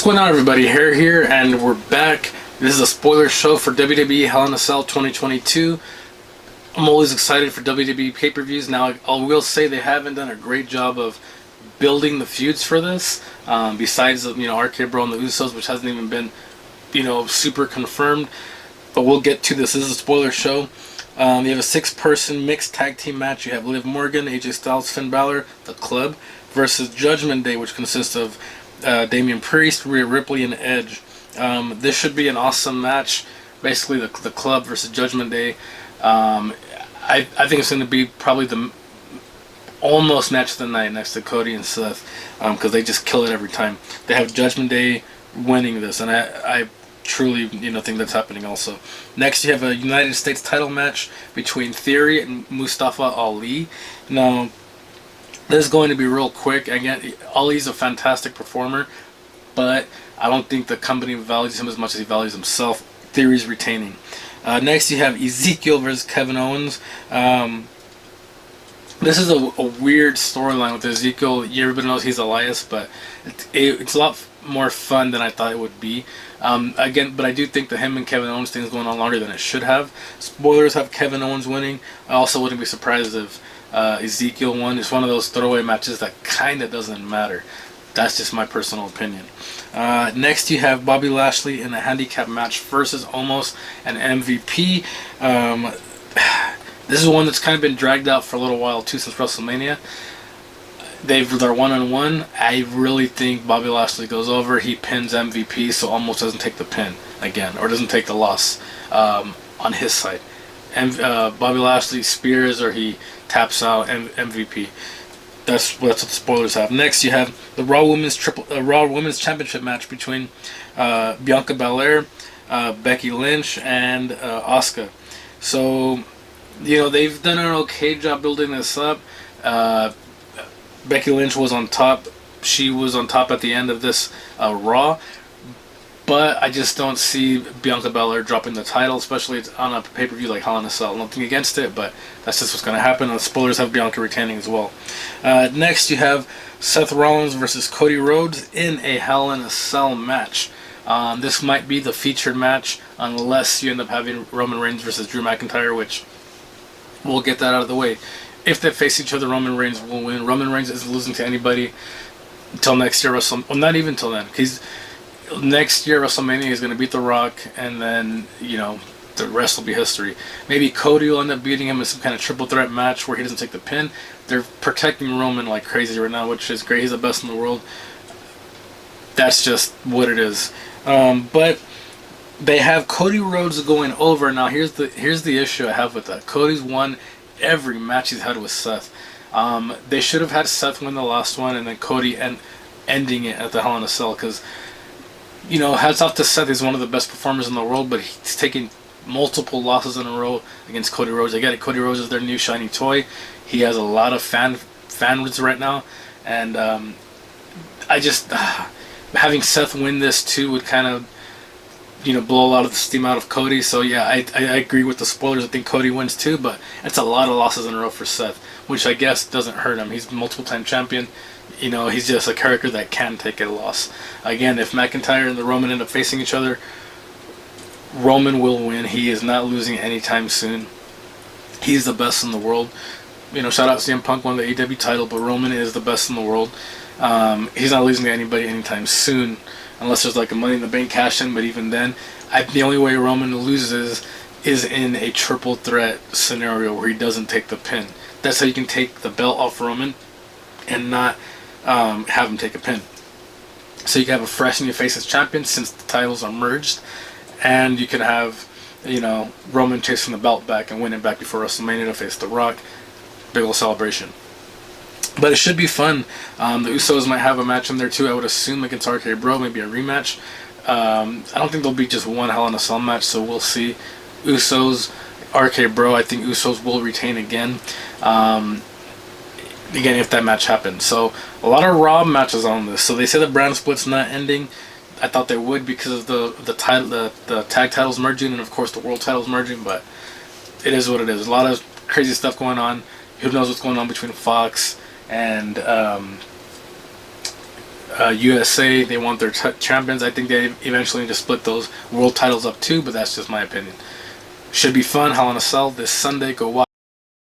going on, everybody? Hair here, and we're back. This is a spoiler show for WWE Hell in a Cell 2022. I'm always excited for WWE pay-per-views. Now, I will say they haven't done a great job of building the feuds for this. Besides, RK Bro and the Usos, which hasn't even been, super confirmed. But we'll get to this. This is a spoiler show. You have a 6-person mixed tag team match. You have Liv Morgan, AJ Styles, Finn Balor, The Club, versus Judgment Day, which consists of Damian Priest, Rhea Ripley, and Edge. This should be an awesome match. Basically, the Club versus Judgment Day. I think it's going to be probably the almost match of the night next to Cody and Seth, because they just kill it every time. They have Judgment Day winning this, and I truly think that's happening also. Next, you have a United States title match between Theory and Mustafa Ali. Now, this is going to be real quick. Again, Ali's a fantastic performer, but I don't think the company values him as much as he values himself. Theory's retaining. Next, you have Ezekiel versus Kevin Owens. This is a weird storyline with Ezekiel. Everybody knows he's Elias, but it's a lot more fun than I thought it would be. But I do think that him and Kevin Owens thing is going on longer than it should have. Spoilers have Kevin Owens winning. I also wouldn't be surprised if Ezekiel won. It's one of those throwaway matches that kind of doesn't matter. That's just my personal opinion. Next, you have Bobby Lashley in a handicap match versus Omos and MVP. This is one that's kind of been dragged out for a little while too, since WrestleMania. They're one-on-one. I really think Bobby Lashley goes over. He pins MVP, so Omos doesn't take the pin again, or doesn't take the loss on his side. And Bobby Lashley spears, or he taps out MVP. That's what the spoilers have. Next, you have the Raw Women's Championship match between Bianca Belair, Becky Lynch, and Asuka. So, they've done an okay job building this up. Becky Lynch was on top. She was on top at the end of this Raw. But I just don't see Bianca Belair dropping the title, especially on a pay-per-view like Hell in a Cell. Nothing against it, but that's just what's going to happen. And the spoilers have Bianca retaining as well. Next, you have Seth Rollins versus Cody Rhoades in a Hell in a Cell match. This might be the featured match, unless you end up having Roman Reigns versus Drew McIntyre, which we'll get that out of the way. If they face each other, Roman Reigns will win. Roman Reigns isn't losing to anybody until next year. Well, not even until then. Next year, WrestleMania, he's going to beat The Rock, and then, the rest will be history. Maybe Cody will end up beating him in some kind of triple threat match where he doesn't take the pin. They're protecting Roman like crazy right now, which is great. He's the best in the world. That's just what it is. But they have Cody Rhoades going over. Now, here's the issue I have with that. Cody's won every match he's had with Seth. They should have had Seth win the last one, and then Cody ending it at the Hell in a Cell, because hats off to Seth. He's one of the best performers in the world, but he's taking multiple losses in a row against Cody Rhoades. I get it. Cody Rhoades is their new shiny toy. He has a lot of fans right now, and I just having Seth win this too would kind of blow a lot of the steam out of Cody. So yeah, I agree with the spoilers. I think Cody wins too, but it's a lot of losses in a row for Seth, which I guess doesn't hurt him. He's a multiple-time champion. He's just a character that can take a loss. Again, if McIntyre and the Roman end up facing each other, Roman will win. He is not losing anytime soon. He's the best in the world. Shout out CM Punk won the AEW title, but Roman is the best in the world. He's not losing to anybody anytime soon, unless there's like a Money in the Bank cash-in, but even then, the only way Roman loses is in a triple threat scenario where he doesn't take the pin. That's how you can take the belt off Roman and not have him take a pin. So you can have a fresh new face as champion since the titles are merged, and you can have Roman chasing the belt back and winning back before WrestleMania to face The Rock. Big old celebration. But it should be fun. The Usos might have a match in there too, I would assume, against RK Bro, maybe a rematch. I don't think there'll be just one Hell in a Cell match, so we'll see. Usos, RK Bro, I think Usos will retain again. Again, if that match happens. So a lot of Raw matches on this. So they say the brand split's not ending. I thought they would because of the tag titles merging, and of course the world titles merging. But it is what it is. A lot of crazy stuff going on. Who knows what's going on between Fox and USA, they want their champions. I think they eventually need to split those world titles up too, but that's just my opinion. Should be fun. Hell in a Cell this Sunday. Go watch.